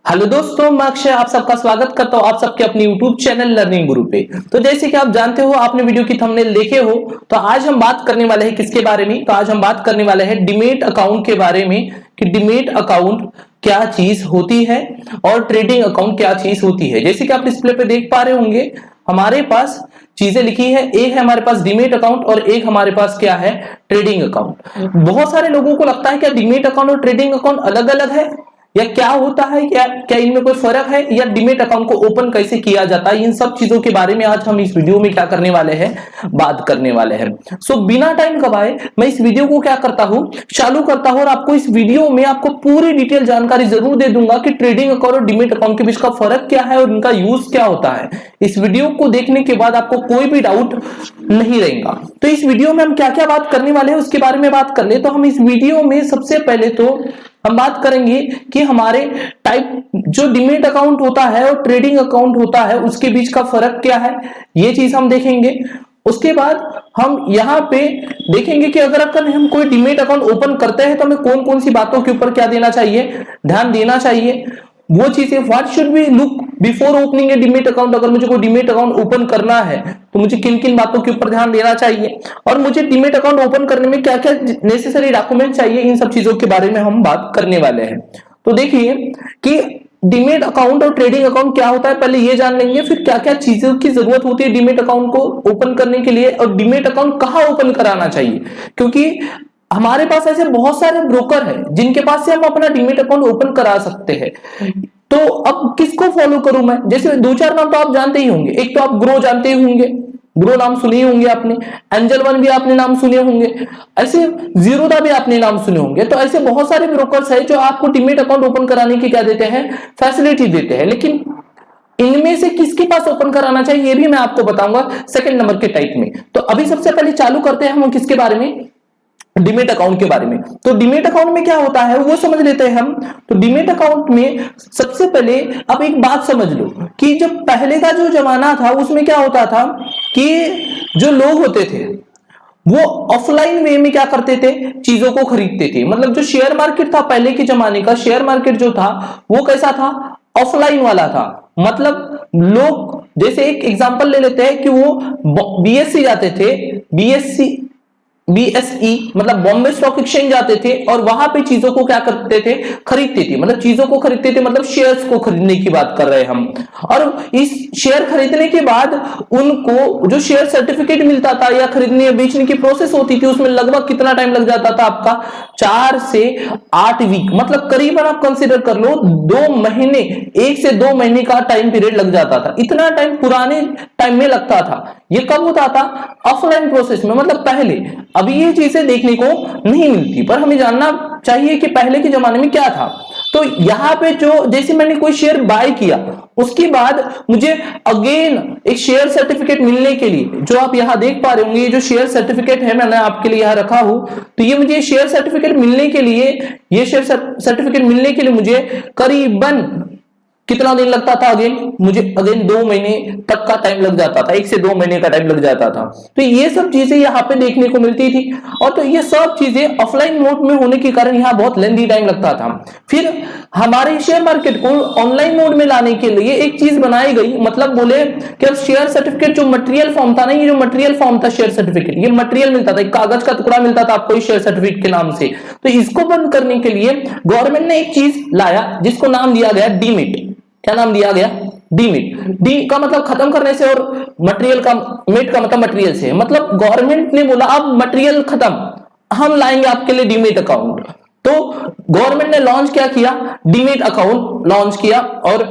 Hello दोस्तों, मैं अक्षय आप सबका स्वागत करता हूं आप सबके अपने YouTube चैनल लर्निंग गुरु पे। तो जैसे कि आप जानते हो, आपने वीडियो की थंबनेल देखे हो, तो आज हम बात करने वाले हैं किसके बारे में। तो आज हम बात करने वाले हैं डीमैट अकाउंट के बारे में कि डीमैट अकाउंट क्या चीज होती है और ट्रेडिंग अकाउंट क्या चीज होती है। जैसे कि आप डिस्प्ले पे देख पा रहे होंगे, हमारे पास चीजें लिखी है। एक है हमारे पास डीमैट अकाउंट और एक हमारे पास क्या है, ट्रेडिंग अकाउंट। बहुत सारे लोगों को लगता है कि डीमैट अकाउंट और ट्रेडिंग अकाउंट अलग अलग है या क्या होता है, क्या इनमें कोई फर्क है, या डीमैट अकाउंट को ओपन कैसे किया जाता है। इन सब चीजों के बारे में आज हम इस वीडियो में क्या करने वाले हैं, बात करने वाले हैं। सो बिना टाइम गवाए मैं इस वीडियो को क्या करता हूं, चालू करता हूं और आपको इस वीडियो में आपको पूरी डिटेल जानकारी जरूर दे दूंगा कि ट्रेडिंग अकाउंट और डीमैट अकाउंट के बीच का फर्क क्या है और इनका यूज क्या होता है। इस वीडियो को देखने के बाद आपको कोई भी डाउट नहीं रहेगा। तो इस वीडियो में हम क्या क्या बात करने वाले हैं उसके बारे में बात कर ले। तो हम इस वीडियो में सबसे पहले तो हम बात करेंगे कि हमारे टाइप जो डीमैट अकाउंट होता है और ट्रेडिंग अकाउंट होता है उसके बीच का फर्क क्या है, ये चीज हम देखेंगे। उसके बाद हम यहाँ पे देखेंगे कि अगर हम कोई डीमैट अकाउंट ओपन करते हैं तो हमें कौन कौन सी बातों के ऊपर क्या देना चाहिए, ध्यान देना चाहिए, वो चीजें। What should be look before opening A demat account. अगर मुझे कोई डीमैट अकाउंट ओपन करना है तो मुझे किन किन बातों के ऊपर ध्यान देना चाहिए, और मुझे डीमैट अकाउंट ओपन करने में क्या क्या नेसेसरी डॉक्यूमेंट चाहिए, इन सब चीजों के बारे में हम बात करने वाले हैं। तो देखिए कि डीमैट अकाउंट और ट्रेडिंग अकाउंट क्या होता है, पहले ये जान लेंगे, फिर क्या क्या चीजों की जरूरत होती है डीमैट अकाउंट को ओपन करने के लिए, और डीमैट अकाउंट कहां ओपन कराना चाहिए। क्योंकि हमारे पास ऐसे बहुत सारे ब्रोकर हैं जिनके पास से हम अपना डीमैट अकाउंट ओपन करा सकते हैं। तो अब किसको फॉलो करूं मैं, जैसे दो चार नाम तो आप जानते ही होंगे। एक तो आप ग्रो जानते ही होंगे, ग्रो नाम सुने ही होंगे आपने, एंजल वन भी आपने नाम सुने होंगे, ऐसे जीरोदा भी आपने नाम सुने होंगे। तो ऐसे बहुत सारे ब्रोकर्स हैं जो आपको डीमैट अकाउंट ओपन कराने की क्या देते हैं, फैसिलिटी देते हैं। लेकिन इनमें से किसके पास ओपन कराना चाहिए ये भी मैं आपको बताऊंगा सेकंड नंबर के टाइप में। तो अभी सबसे पहले चालू करते हैं हम किसके बारे में, डीमैट अकाउंट के बारे में। तो डीमैट अकाउंट में क्या होता है वो समझ लेते हैं हम। तो डीमैट अकाउंट में सबसे पहले आप एक बात समझ लो कि जब पहले का जो जमाना था उसमें क्या होता था कि जो लोग होते थे वो ऑफलाइन वे में क्या करते थे, चीजों को खरीदते थे। मतलब जो शेयर मार्केट था पहले के जमाने का, शेयर मार्केट जो था वो कैसा था, ऑफलाइन वाला था। मतलब लोग, जैसे एक एग्जांपल ले लेते हैं कि वो बीएससी जाते थे, बीएसई मतलब बॉम्बे स्टॉक एक्सचेंज जाते थे और वहां पे चीजों को क्या करते थे, खरीदते थे। मतलब चीजों को खरीदते थे, मतलब शेयर्स को खरीदने की बात कर रहे हैं हम। और इस शेयर खरीदने के बाद उनको जो शेयर सर्टिफिकेट मिलता था या खरीदने या बेचने की प्रोसेस होती थी, उसमें लगभग कितना टाइम लग जाता था आपका, 4 से 8 वीक। मतलब करीबन आप कंसीडर कर लो 2 महीने, 1 से 2 महीने का टाइम पीरियड लग जाता था। इतना टाइम पुराने टाइम में लगता था। ये कब होता था, ऑफलाइन प्रोसेस में, मतलब पहले। अभी ये चीजें देखने को नहीं मिलती, पर हमें जानना चाहिए कि पहले के जमाने में क्या था। तो यहां पे जो, जैसे मैंने कोई शेयर बाय किया उसके बाद मुझे अगेन एक शेयर सर्टिफिकेट मिलने के लिए, जो आप यहां देख पा रहे होंगे, ये जो शेयर सर्टिफिकेट है मैंने आपके लिए यहां रखा हूं, तो ये मुझे शेयर सर्टिफिकेट मिलने के लिए, ये शेयर सर्टिफिकेट मिलने के लिए मुझे करीबन कितना दिन लगता था, मुझे 2 महीने तक का टाइम लग जाता था, 1 से 2 महीने का टाइम लग जाता था। तो ये सब चीजें यहाँ पे देखने को मिलती थी। और तो ये सब चीजें ऑफलाइन मोड में होने के कारण यहाँ बहुत लेंथी टाइम लगता था। फिर हमारे शेयर मार्केट को ऑनलाइन मोड में लाने के लिए एक चीज बनाई गई। मतलब बोले कि अब शेयर सर्टिफिकेट जो मटेरियल फॉर्म था ना, ये जो मटेरियल फॉर्म था शेयर सर्टिफिकेट, ये मटेरियल मिलता था, एक कागज का टुकड़ा मिलता था आपको शेयर सर्टिफिकेट के नाम से। तो इसको बंद करने के लिए गवर्नमेंट ने एक चीज लाया जिसको नाम दिया गया डीमैट। क्या नाम दिया गया, डीमैट। डी का मतलब खत्म करने से और मटेरियल का, मेट का मतलब मटेरियल से। मतलब गवर्नमेंट ने बोला अब मटेरियल खत्म, हम लाएंगे आपके लिए डीमैट अकाउंट। तो गवर्नमेंट ने लॉन्च क्या किया, डीमैट अकाउंट लॉन्च किया। और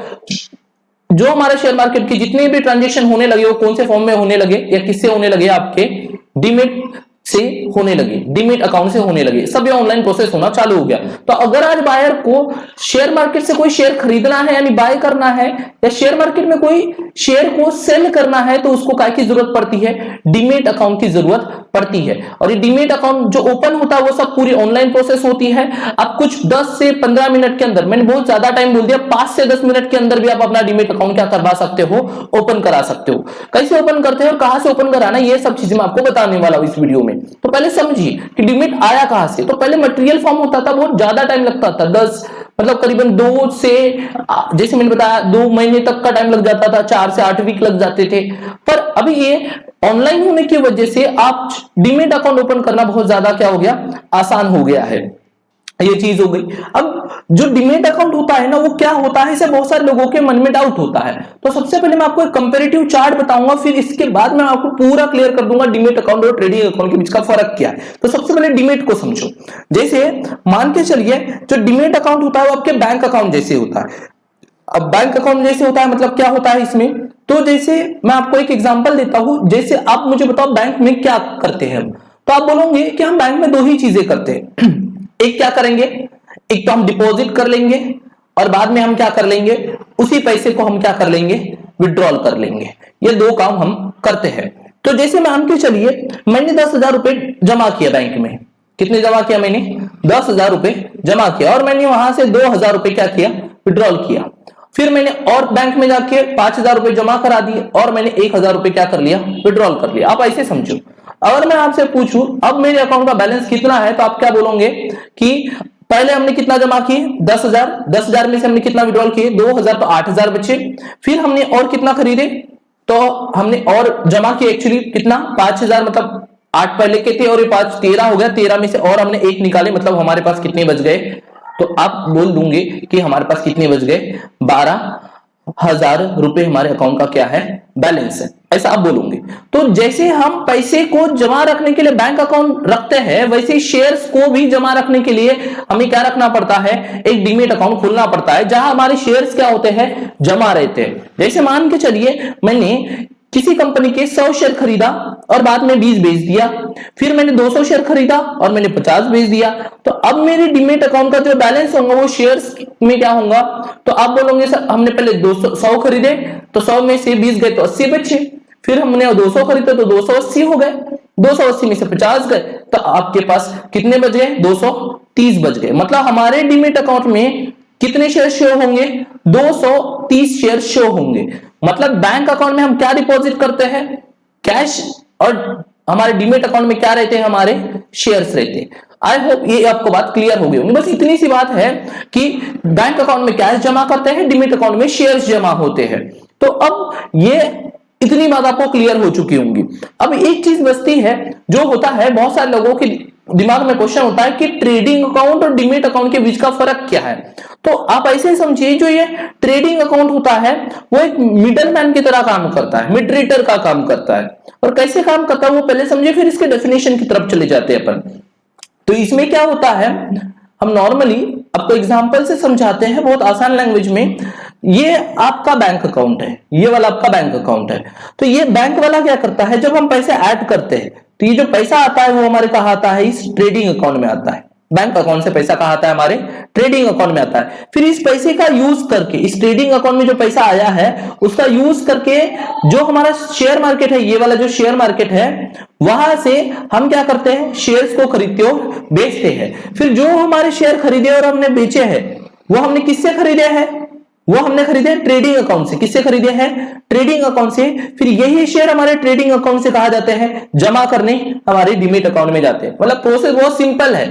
जो हमारे शेयर मार्केट के जितने भी ट्रांजेक्शन होने लगे वो कौन से फॉर्म में होने लगे या किससे होने लगे, आपके डीमैट से होने लगे, डीमैट अकाउंट से होने लगे। सब ये ऑनलाइन प्रोसेस होना चालू हो गया। तो अगर आज बायर को शेयर मार्केट से कोई शेयर खरीदना है यानी बाय करना है, या शेयर मार्केट में कोई शेयर को सेल करना है, तो उसको क्या की जरूरत पड़ती है, डीमैट अकाउंट की जरूरत पड़ती है। और ये डीमैट अकाउंट जो ओपन होता है वो सब पूरी ऑनलाइन प्रोसेस होती है। अब कुछ 10 से 15 मिनट के अंदर, मैंने बहुत ज्यादा टाइम बोल दिया, 5 से 10 मिनट के अंदर भी आप अपना डीमैट अकाउंट क्या करवा सकते हो, ओपन करा सकते हो। कैसे ओपन करते हैं और कहां से ओपन कराना, ये सब चीजें मैं आपको बताने वाला हूं इस वीडियो में। तो पहले समझिए कि डीमैट आया कहां से। तो पहले मटेरियल फॉर्म होता था, बहुत ज्यादा टाइम लगता था, 10 मतलब करीबन 2 से, जैसे मैंने बताया, 2 महीने तक का टाइम लग जाता था, 4 से 8 वीक लग जाते थे। पर अभी ये ऑनलाइन होने की वजह से आप डीमेट अकाउंट ओपन करना बहुत ज्यादा क्या हो गया, आसान हो गया है। ये चीज हो गई। अब जो डीमेट अकाउंट होता है ना, वो क्या होता है, इसे बहुत सारे लोगों के मन में डाउट होता है। तो सबसे पहले मैं आपको एक कंपैरेटिव चार्ट बताऊंगा, फिर इसके बाद मैं आपको पूरा क्लियर कर दूंगा डीमेट अकाउंट और ट्रेडिंग अकाउंट के बीच का फर्क क्या है। तो सबसे पहले डीमेट को समझो। जैसे मान के चलिए, जो डीमेट अकाउंट होता है वो आपके बैंक अकाउंट जैसे होता है। अब बैंक अकाउंट जैसे होता है मतलब क्या होता है इसमें, तो जैसे मैं आपको एक एग्जांपल देता हूं। जैसे आप मुझे बताओ बैंक में क्या करते हैं हम, तो आप बोलोगे कि हम बैंक में 2 ही चीजें करते हैं। एक क्या करेंगे, एक तो हम डिपॉजिट कर लेंगे और बाद में हम क्या कर लेंगे, उसी पैसे को हम क्या कर लेंगे, विड्रॉल कर लेंगे। ये 2 काम हम करते हैं। तो जैसे मान के चलिए मैंने 10,000 रुपए जमा किया बैंक में। कितने जमा किया मैंने, 10,000 रुपए जमा किया, और मैंने वहां से 2,000 रुपए क्या किया, विड्रॉल किया। फिर मैंने और बैंक में जाके 5,000 रुपए जमा करा दिए और मैंने 1,000 रुपए क्या कर लिया, विड्रॉल कर लिया। आप ऐसे समझो। अगर मैं आपसे पूछूं अब मेरे अकाउंट का बैलेंस कितना है, तो आप क्या बोलोगे कि पहले हमने कितना जमा किए, 10,000, 10,000 में से हमने कितना विड्रॉल किए, 2,000, तो 8,000 बचे। फिर हमने और कितना खरीदे, तो हमने और जमा किए एक्चुअली कितना, 5,000, मतलब 8 पहले के थे और ये 5, 13 हो गया। 13 में से और हमने 1 निकाले, मतलब हमारे पास कितने बच गए, तो आप बोल दूंगे कि हमारे पास कितने बच गए, 12,000 रुपए हमारे अकाउंट का क्या है, बैलेंस है, ऐसा आप बोलोगे। तो जैसे हम पैसे को जमा रखने के लिए बैंक अकाउंट रखते हैं, वैसे शेयर्स को भी जमा रखने के लिए हमें क्या रखना पड़ता है, एक डीमेट अकाउंट खोलना पड़ता है, जहां हमारे शेयर्स क्या होते हैं, जमा रहते हैं। जैसे मान के चलिए मैंने किसी कंपनी के 100 शेयर खरीदा और बाद में 20 बेच दिया, फिर मैंने 200 शेयर खरीदा और मैंने 50 बेच दिया, तो अब मेरे डीमेट अकाउंट का जो बैलेंस होगा वो शेयर्स में क्या होगा, तो आप बोलोगे सर हमने पहले 100 खरीदे तो 100 में से 20 गए तो 80 बचे, फिर हमने 200 खरीदे तो 280 हो गए, 280 में से 50 गए, तो आपके पास कितने बच गए, 230 बच गए। मतलब हमारे डीमेट अकाउंट में कितने शेयर शो होंगे, 230 शेयर शो होंगे। मतलब बैंक अकाउंट में हम क्या डिपॉजिट करते हैं, कैश, और हमारे डीमेट अकाउंट में क्या रहते हैं, हमारे शेयर्स रहते हैं। आई होप ये आपको बात क्लियर हो गई होगी। बस इतनी सी बात है कि बैंक अकाउंट में कैश जमा करते हैं, डीमेट अकाउंट में शेयर्स जमा होते हैं। तो अब ये इतनी बात आपको क्लियर हो चुकी होंगी। अब एक चीज बचती है, जो होता है बहुत सारे लोगों के दिमाग में क्वेश्चन होता है कि ट्रेडिंग अकाउंट और डीमेट अकाउंट के बीच का फर्क क्या है। तो आप ऐसे समझिए, जो ये ट्रेडिंग अकाउंट होता है वो एक मिडल मैन की तरह काम करता है, मिडरेटर का काम करता है। और कैसे काम करता है वो पहले समझिए, फिर इसके डेफिनेशन की तरफ चले जाते हैं अपन। तो इसमें क्या होता है, हम नॉर्मली आपको एग्जांपल से समझाते हैं बहुत आसान लैंग्वेज में। ये आपका बैंक अकाउंट है, ये वाला आपका बैंक अकाउंट है। तो ये बैंक वाला क्या करता है, जब हम पैसे ऐड करते हैं तो ये जो पैसा आता है वो हमारे कहाँ आता है, इस ट्रेडिंग अकाउंट में आता है। बैंक अकाउंट से पैसा कहाँ आता है, हमारे ट्रेडिंग अकाउंट में आता है। फिर इस पैसे का यूज करके, इस ट्रेडिंग अकाउंट में जो पैसा आया है उसका यूज करके जो हमारा शेयर मार्केट है, ये वाला जो शेयर मार्केट है, वहां से हम क्या करते हैं, शेयर्स को खरीदते और बेचते हैं। फिर जो हमारे शेयर खरीदे और हमने बेचे हैं वो हमने किससे खरीदे हैं, वो हमने खरीदे ट्रेडिंग अकाउंट से। किससे खरीदे हैं, ट्रेडिंग अकाउंट से। फिर यही शेयर हमारे ट्रेडिंग अकाउंट से कहा जाते हैं जमा करने हमारे डीमेट अकाउंट में जाते हैं। मतलब प्रोसेस बहुत सिंपल है।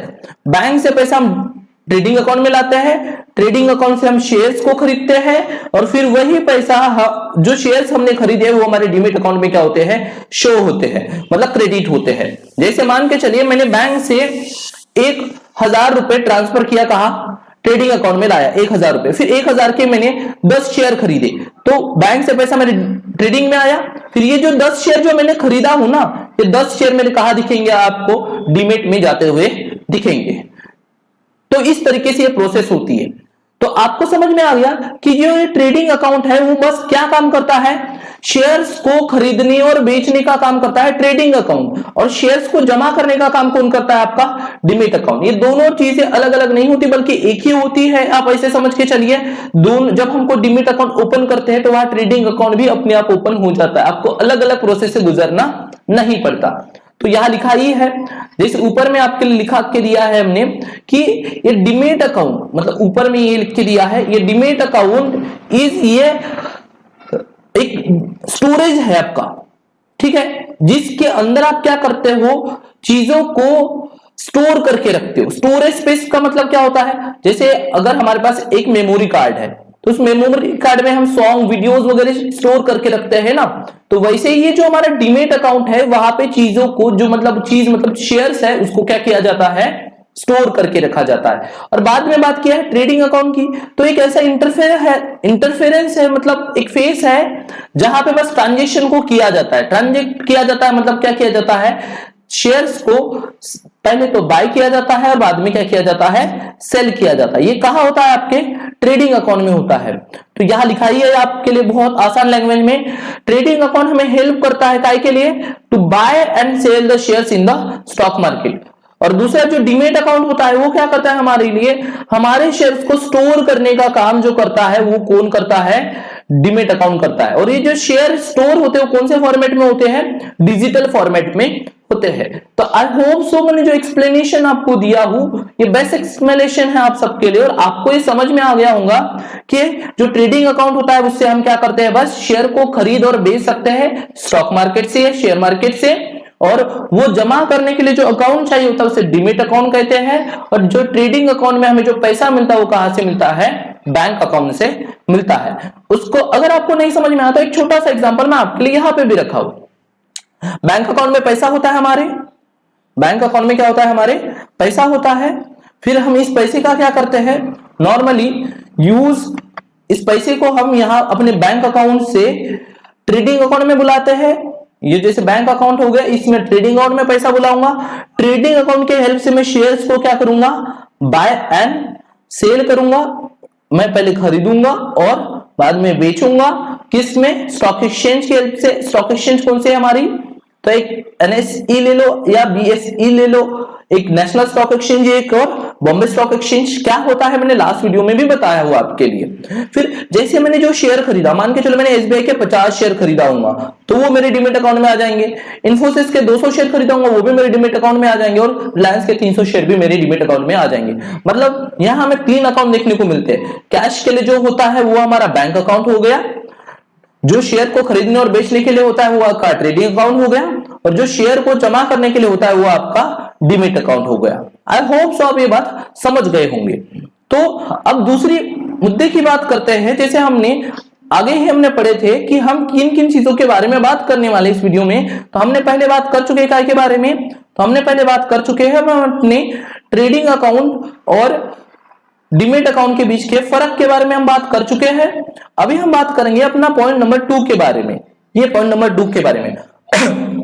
बैंक से पैसा हम ट्रेडिंग अकाउंट में लाते हैं, ट्रेडिंग अकाउंट से हम शेयर्स को खरीदते हैं और फिर वही पैसा जो शेयर्स हमने खरीदे वो हमारे डीमेट अकाउंट में क्या होते हैं, शो होते हैं, मतलब क्रेडिट होते हैं। जैसे मान के चलिए मैंने बैंक से 1,000 रुपए ट्रांसफर किया, कहा ट्रेडिंग अकाउंट में लाया 1,000 रुपए, फिर 1,000 के मैंने 10 शेयर खरीदे, तो बैंक से पैसा मेरे ट्रेडिंग में आया। फिर ये जो 10 शेयर जो मैंने खरीदा हूं ना, ये 10 शेयर मेरे कहा दिखेंगे, आपको डीमेट में जाते हुए दिखेंगे। तो इस तरीके से ये प्रोसेस होती है। तो आपको समझ में आ गया कि जो ये ट्रेडिंग अकाउंट है वो बस क्या काम करता है, शेयर्स को खरीदने और बेचने का काम करता है ट्रेडिंग अकाउंट, और शेयर्स को जमा करने का काम कौन करता है, आपका डीमेट अकाउंट। ये दोनों चीजें अलग अलग नहीं होती बल्कि एक ही होती है। आप ऐसे समझ के चलिए, दोनों जब हमको डीमेट अकाउंट ओपन करते हैं तो वहां ट्रेडिंग अकाउंट भी अपने आप ओपन हो जाता है, आपको अलग अलग प्रोसेस से गुजरना नहीं पड़ता। तो यहां लिखा ही है, जैसे ऊपर में आपके लिए लिखा के दिया है हमने कि ये डीमेट अकाउंट, मतलब ऊपर में ये लिख के दिया है, ये डीमेट अकाउंट इज ये एक स्टोरेज है आपका, ठीक है, जिसके अंदर आप क्या करते हो, चीजों को स्टोर करके रखते हो। स्टोरेज स्पेस का मतलब क्या होता है, जैसे अगर हमारे पास एक मेमोरी कार्ड है तो उस मेमोरी कार्ड में हम सॉन्ग वीडियोस वगैरह स्टोर करके रखते हैं ना, तो वैसे ये जो हमारा डीमेट अकाउंट है वहां पे चीजों को जो मतलब शेयर्स है उसको क्या किया जाता है, स्टोर करके रखा जाता है। और बाद में बात किया है ट्रेडिंग अकाउंट की, तो एक ऐसा इंटरफेरेंस है मतलब एक फेस है जहां पे बस ट्रांजेक्शन को किया जाता है, ट्रांजेक्ट किया जाता है, मतलब क्या किया जाता है, शेयर्स को पहले तो बाय किया जाता है और बाद में क्या किया जाता है, सेल किया जाता है। ये कहां होता है, आपके ट्रेडिंग अकाउंट में होता है। तो यहां लिखा ही है आपके लिए बहुत आसान लैंग्वेज में, ट्रेडिंग अकाउंट हमें हेल्प करता है काय के लिए, to buy and sell the shares in the stock market. और दूसरा जो डीमेट अकाउंट होता है वो क्या करता है, हमारे लिए हमारे शेयर्स को स्टोर करने का काम जो करता है वो कौन करता है, डीमेट अकाउंट करता है। और ये जो शेयर स्टोर होते हैं वो कौन से फॉर्मेट में होते हैं, डिजिटल फॉर्मेट में होते हैं। तो आई होप सो मैंने जो एक्सप्लेनेशन आपको दिया हूं ये बेस्ट एक्सप्लेनेशन है आप सबके लिए, और आपको ये समझ में आ गया होगा कि जो ट्रेडिंग अकाउंट होता है उससे हम क्या करते हैं, बस शेयर को खरीद और बेच सकते हैं स्टॉक मार्केट से, शेयर मार्केट से, और वो जमा करने के लिए जो अकाउंट चाहिए होता है उसे डीमेट अकाउंट कहते हैं। और जो ट्रेडिंग अकाउंट में हमें जो पैसा मिलता है वो कहां से मिलता है, बैंक अकाउंट से मिलता है। उसको अगर आपको नहीं समझ में आता, एक छोटा सा एग्जांपल मैं आपके लिए यहां पे भी रखा हूं। बैंक अकाउंट में पैसा होता है हमारे, बैंक अकाउंट में क्या होता है, हमारे पैसा होता है। फिर हम इस पैसे का क्या करते हैं, नॉर्मली यूज इस पैसे को हम यहां अपने बैंक अकाउंट से ट्रेडिंग अकाउंट में बुलाते हैं। ये जैसे बैंक अकाउंट हो गया, इसमें ट्रेडिंग अकाउंट में पैसा बुलाऊंगा। ट्रेडिंग अकाउंट के हेल्प से मैं शेयर्स को क्या करूंगा, बाय एंड सेल करूंगा। मैं पहले खरीदूंगा और बाद में बेचूंगा, किसमें, स्टॉक एक्सचेंज की हेल्प से। स्टॉक एक्सचेंज कौन सी है हमारी, तो एक एनएसई ले लो या बीएसई ले लो, एक नेशनल स्टॉक एक्सचेंज, एक और बॉम्बे स्टॉक एक्सचेंज। क्या होता है मैंने लास्ट वीडियो में भी बताया हुआ आपके लिए। फिर जैसे मैंने जो शेयर खरीदा, मान के चलो मैंने एसबीआई के 50 शेयर खरीदा होगा तो वो मेरे डीमेट अकाउंट में आ जाएंगे। इन्फोसिस के 200 शेयर खरीदा होगा वो भी मेरे डीमेट अकाउंट में आ जाएंगे, और रिलायंस के 300 शेयर भी मेरे डीमेट अकाउंट में आ जाएंगे। मतलब यहां हमें 3 अकाउंट देखने को मिलते हैं। कैश के लिए जो होता है वो हमारा बैंक अकाउंट हो गया, जो शेयर को खरीदने और बेचने के लिए होता है वो आपका ट्रेडिंग अकाउंट हो गया, और जो शेयर को जमा करने के लिए होता है वो आपका डीमेट अकाउंट हो गया। आई होप सो आप ये बात समझ गए होंगे। तो अब दूसरी मुद्दे की बात करते हैं। जैसे आगे ही हमने पढ़े थे कि हम किन किन चीजों के बारे में बात करने वाले इस वीडियो में। तो हमने पहले बात कर चुके हैं काय के बारे में, तो हमने पहले बात कर चुके हैं हम अपने ट्रेडिंग अकाउंट और डीमेट अकाउंट के बीच के फर्क के बारे में हम बात कर चुके हैं। अभी हम बात करेंगे अपना पॉइंट नंबर 2 के बारे में। ये पॉइंट नंबर 2 के बारे में,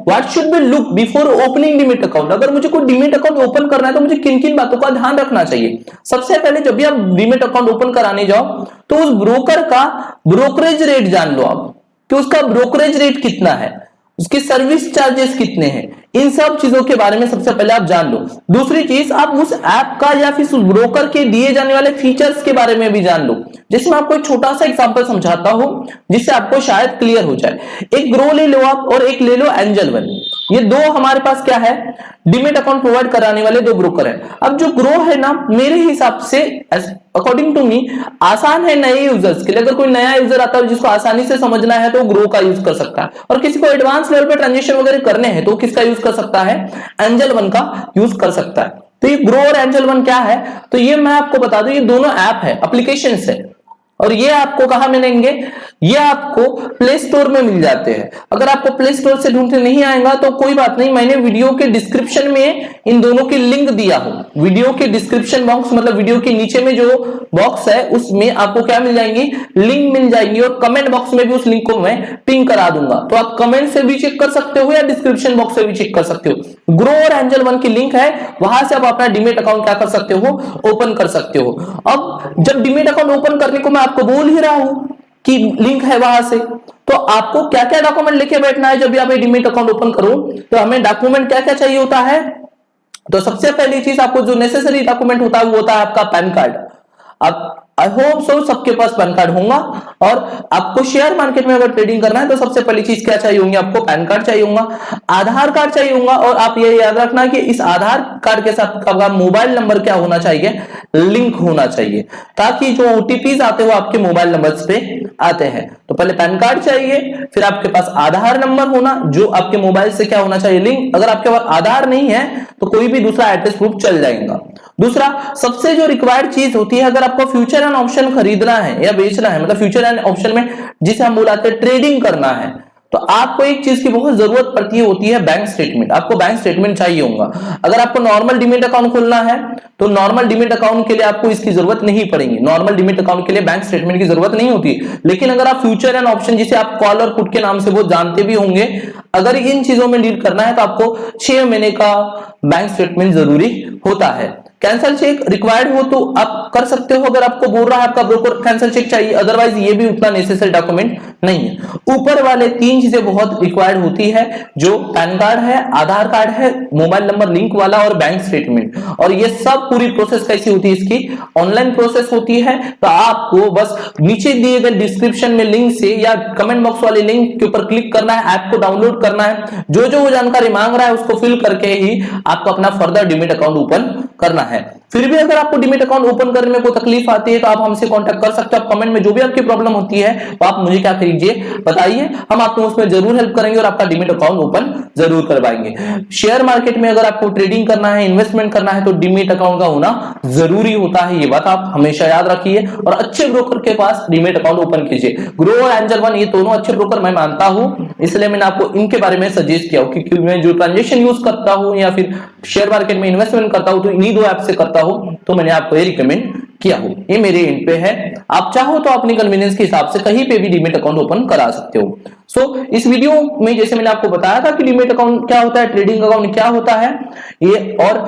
what should be look before opening demat account. अगर मुझे कोई डीमेट अकाउंट ओपन करना है तो मुझे किन किन बातों का ध्यान रखना चाहिए। सबसे पहले जब भी आप डीमेट अकाउंट ओपन कराने जाओ तो उस ब्रोकर का ब्रोकरेज रेट जान लो आप, कि उसका ब्रोकरेज रेट कितना है, उसके सर्विस चार्जेस कितने हैं। इन सब चीजों के बारे में सबसे पहले आप जान लो। दूसरी चीज, आप उस ऐप का या फिर उस ब्रोकर के दिए जाने वाले फीचर्स के बारे में भी जान लो। जैसे मैं आपको एक छोटा सा एग्जांपल समझाता हूं जिससे आपको शायद क्लियर हो जाए। एक ग्रो ले लो आप और एक ले लो एंजल वन। ये दो हमारे पास क्या है, डीमेट अकाउंट प्रोवाइड कराने वाले 2 ब्रोकर है। अब जो ग्रो है ना, मेरे हिसाब से अकॉर्डिंग टू मी आसान है नए यूजर्स के लिए। अगर कोई नया यूजर आता है जिसको आसानी से समझना है तो ग्रो का यूज कर सकता है, और किसी को एडवांस लेवल पे ट्रांजेक्शन वगैरह करने हैं तो किसका यूज कर सकता है, एंजल वन का यूज कर सकता है। तो ये ग्रो और एंजल वन क्या है, तो ये मैं आपको बता दूं, ये दोनों ऐप है, एप्लीकेशन है, और ये आपको कहां मिलेंगे, ये आपको प्ले स्टोर में मिल जाते हैं। अगर आपको प्ले स्टोर से ढूंढते नहीं आएगा तो कोई बात नहीं, मैंने वीडियो के डिस्क्रिप्शन में इन दोनों की लिंक दिया हूं। वीडियो के डिस्क्रिप्शन बॉक्स मतलब वीडियो के नीचे में जो बॉक्स है उसमें आपको क्या मिल जाएंगी, लिंक मिल जाएंगी, और कमेंट बॉक्स में भी उस लिंक को मैं पिन करा दूंगा। तो आप कमेंट से भी चेक कर सकते हो या डिस्क्रिप्शन बॉक्स से भी चेक कर सकते हो। ग्रो और एंजल वन की लिंक है, वहां से आप अपना डीमेट अकाउंट क्या कर सकते हो, ओपन कर सकते हो। अब जब डीमेट अकाउंट ओपन करने को मैं आपको बोल ही रहा हूं कि लिंक है वहां से, तो आपको क्या क्या डॉक्यूमेंट लेके बैठना है जब भी आप डीमेट अकाउंट ओपन करो। तो हमें डॉक्यूमेंट क्या क्या चाहिए होता है, तो सबसे पहली चीज आपको जो नेसेसरी डॉक्यूमेंट होता है वो होता है आपका पैन कार्ड। अब आई होप सो सबके पास पैन कार्ड होगा, और आपको शेयर मार्केट में अगर ट्रेडिंग करना है तो सबसे पहली चीज क्या चाहिए होंगी, आपको पैन कार्ड चाहिए होगा, आधार कार्ड चाहिए होगा, और आप ये याद रखना कि इस आधार कार्ड के साथ आपका मोबाइल नंबर क्या होना चाहिए, लिंक होना चाहिए, ताकि जो ओटीपीज आते हो आपके मोबाइल नंबर पे आते हैं। तो पहले पैन कार्ड चाहिए, फिर आपके पास आधार नंबर होना जो आपके मोबाइल से क्या होना चाहिए, लिंक। अगर आपके पास आधार नहीं है तो कोई भी दूसरा एड्रेस प्रूफ चल जाएगा। दूसरा सबसे जो रिक्वायर्ड चीज होती है, अगर आपको फ्यूचर एंड ऑप्शन खरीदना है या बेचना है, मतलब फ्यूचर एंड ऑप्शन में जिसे हम बुलाते हैं ट्रेडिंग करना है, तो आपको एक चीज की बहुत जरूरत पड़ती होती है, बैंक स्टेटमेंट। आपको बैंक स्टेटमेंट चाहिए होगा। अगर आपको नॉर्मल डीमैट अकाउंट खोलना है तो नॉर्मल डीमैट अकाउंट के लिए आपको इसकी जरूरत नहीं पड़ेगी, नॉर्मल डीमैट अकाउंट के लिए बैंक स्टेटमेंट की जरूरत नहीं होती। लेकिन अगर आप फ्यूचर एंड ऑप्शन, जिसे आप कॉल और पुट के नाम से बहुत जानते भी होंगे, अगर इन चीजों में डील करना है तो आपको 6 महीने का बैंक स्टेटमेंट जरूरी होता है। कैंसल चेक रिक्वायर्ड हो तो आप कर सकते हो, अगर आपको बोल रहा है आपका ब्रोकर कैंसल चेक चाहिए, अदरवाइज ये भी उतना नेसेसरी डॉक्यूमेंट नहीं है। ऊपर वाले 3 चीजें बहुत रिक्वायर्ड होती है, जो पैन कार्ड है, आधार कार्ड है, मोबाइल नंबर लिंक वाला और बैंक स्टेटमेंट। और ये सब पूरी प्रोसेस कैसी होती है, इसकी ऑनलाइन प्रोसेस होती है। तो आपको बस नीचे दिए गए डिस्क्रिप्शन में लिंक से या कमेंट बॉक्स वाले लिंक के ऊपर क्लिक करना है, ऐप को डाउनलोड करना है, जो जो वो जानकारी मांग रहा है उसको फिल करके ही आपको अपना फर्दर डीमैट अकाउंट ओपन करना है। फिर भी अगर आपको डीमैट अकाउंट ओपन करने में कोई तकलीफ आती है तो आप हमसे कांटेक्ट कर सकते हो। आप कमेंट में जो भी आपकी प्रॉब्लम होती है तो आप मुझे क्या करिए, बताइए, हम आपको उसमें जरूर हेल्प करेंगे और आपका डीमैट अकाउंट ओपन जरूर करवाएंगे। शेयर मार्केट में अगर आपको ट्रेडिंग करना है, इन्वेस्टमेंट करना है तो डीमैट अकाउंट का होना जरूरी होता है, ये बात आप हमेशा याद रखिए। और अच्छे ब्रोकर के पास डीमैट अकाउंट ओपन कीजिए। ग्रो और एंजल वन ये दोनों अच्छे ब्रोकर मैं मानता हूं, इसलिए मैंने आपको इनके बारे में सजेस्ट किया, क्योंकि मैं जो ट्रांजेक्शन यूज करता हूं या फिर शेयर मार्केट में इन्वेस्टमेंट करता हूं तो इन्हीं 2 ऐप से करता हूं, तो मैंने आपको ये रिकमेंड किया हो। ये मेरे एंड पे है, आप चाहो तो अपनी कन्वीनियंस के हिसाब से कहीं पे भी डीमैट अकाउंट ओपन करा सकते हो। सो इस वीडियो में जैसे मैंने आपको बताया था कि डीमैट अकाउंट क्या होता है, ट्रेडिंग अकाउंट क्या होता है, ये और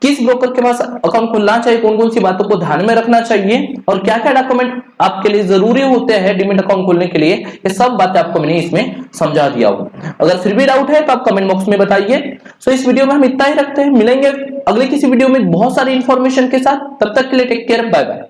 किस ब्रोकर के पास अकाउंट खुलना चाहिए, कौन कौन सी बातों को ध्यान में रखना चाहिए और क्या क्या डॉक्यूमेंट आपके लिए जरूरी होते हैं डीमैट अकाउंट खोलने के लिए, ये सब बातें आपको मैंने इसमें समझा दिया हो। अगर फिर भी डाउट है तो आप कमेंट बॉक्स में बताइए। सो इस वीडियो में हम इतना ही रखते हैं, मिलेंगे अगले किसी वीडियो में बहुत सारी इंफॉर्मेशन के साथ। तब तक के लिए टेक केयर, बाय बाय।